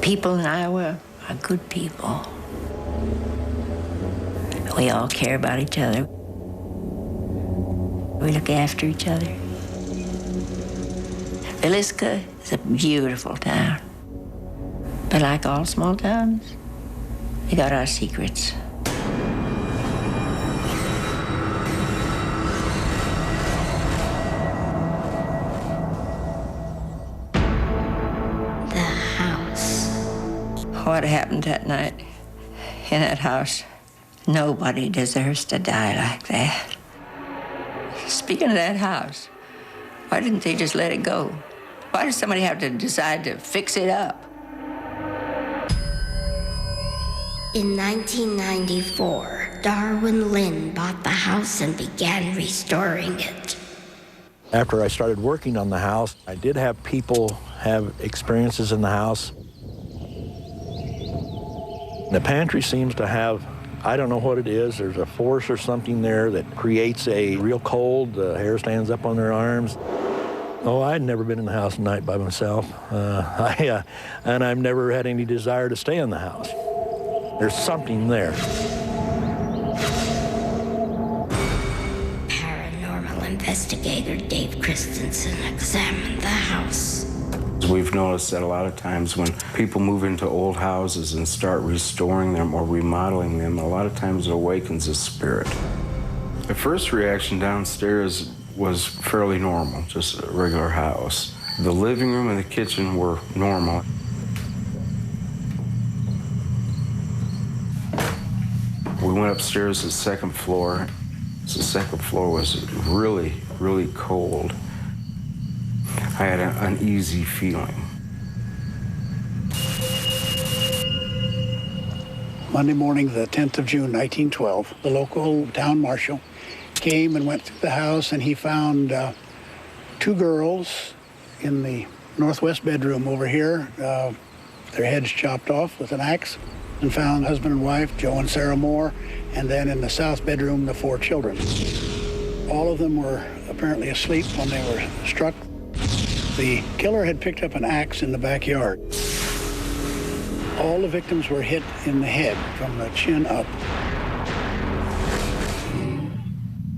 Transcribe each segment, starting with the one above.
People in Iowa are good people. We all care about each other. We look after each other. Villisca is a beautiful town. But like all small towns, we got our secrets. What happened that night in that house, nobody deserves to die like that. Speaking of that house, why didn't they just let it go? Why did somebody have to decide to fix it up? In 1994, Darwin Lynn bought the house and began restoring it. After I started working on the house, I did have people have experiences in the house. The pantry seems to have, I don't know what it is, there's a force or something there that creates a real cold, the hair stands up on their arms. Oh, I'd never been in the house at night by myself, and I've never had any desire to stay in the house. There's something there. Paranormal investigator Dave Christensen examined the house. We've noticed that a lot of times when people move into old houses and start restoring them or remodeling them, a lot of times it awakens a spirit. The first reaction downstairs was fairly normal, just a regular house. The living room and the kitchen were normal. We went upstairs to the second floor. The second floor was really, really cold. I had an uneasy feeling. Monday morning, the 10th of June, 1912, the local town marshal came and went through the house, and he found two girls in the northwest bedroom over here, their heads chopped off with an axe, and found husband and wife, Joe and Sarah Moore, and then in the south bedroom, the four children. All of them were apparently asleep when they were struck. The killer had picked up an axe in the backyard. All the victims were hit in the head from the chin up.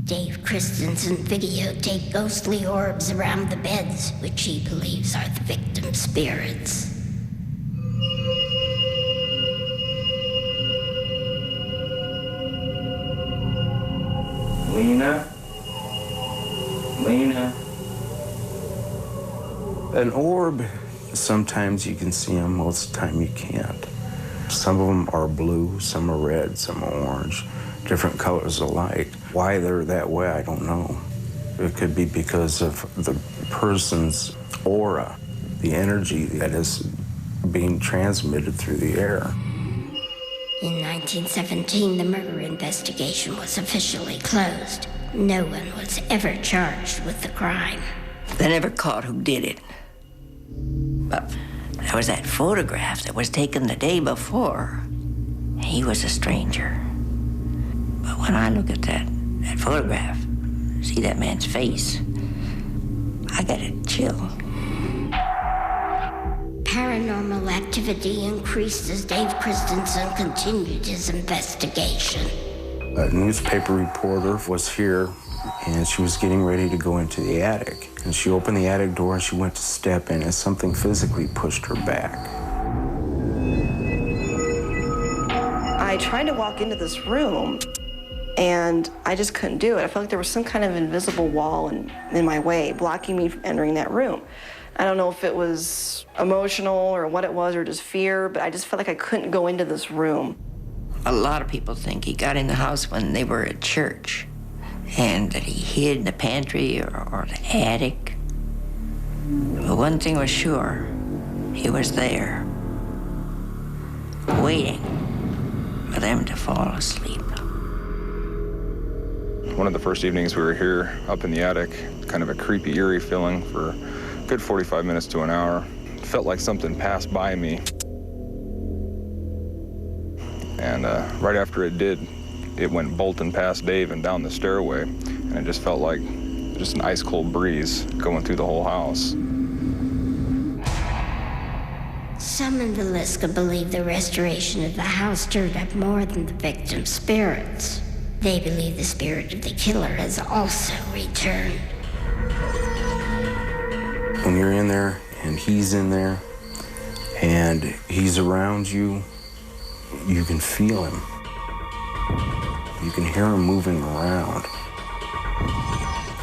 Dave Christensen videotaped ghostly orbs around the beds, which he believes are the victims' spirits. Lena. An orb, sometimes you can see them, most of the time you can't. Some of them are blue, some are red, some are orange, different colors of light. Why they're that way, I don't know. It could be because of the person's aura, the energy that is being transmitted through the air. In 1917, the murder investigation was officially closed. No one was ever charged with the crime. They never caught who did it. But there was that photograph that was taken the day before. He was a stranger. But when I look at that photograph, see that man's face, I get a chill. Paranormal activity increased as Dave Christensen continued his investigation. A newspaper reporter was here, and she was getting ready to go into the attic. And she opened the attic door and she went to step in, and something physically pushed her back. I tried to walk into this room, and I just couldn't do it. I felt like there was some kind of invisible wall in my way, blocking me from entering that room. I don't know if it was emotional or what it was, or just fear, but I just felt like I couldn't go into this room. A lot of people think he got in the house when they were at church, and that he hid in the pantry or the attic. But one thing was sure, he was there, waiting for them to fall asleep. One of the first evenings we were here up in the attic, kind of a creepy, eerie feeling for a good 45 minutes to an hour. It felt like something passed by me. And right after it did, it went bolting past Dave and down the stairway, and it just felt like just an ice-cold breeze going through the whole house. Some in Villisca believe the restoration of the house stirred up more than the victim's spirits. They believe the spirit of the killer has also returned. When you're in there and he's in there and he's around you, you can feel him. You can hear him moving around.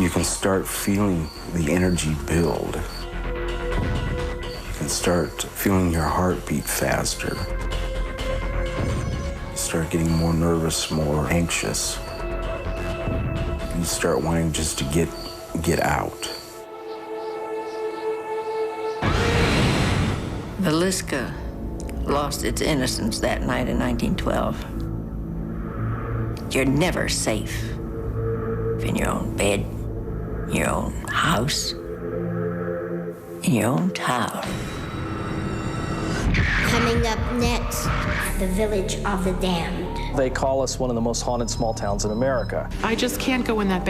You can start feeling the energy build. You can start feeling your heart beat faster. You start getting more nervous, more anxious. You start wanting just to get out. Villisca lost its innocence that night in 1912. You're never safe in your own bed, in your own house, in your own town. Coming up next, the Village of the Damned. They call us one of the most haunted small towns in America. I just can't go in that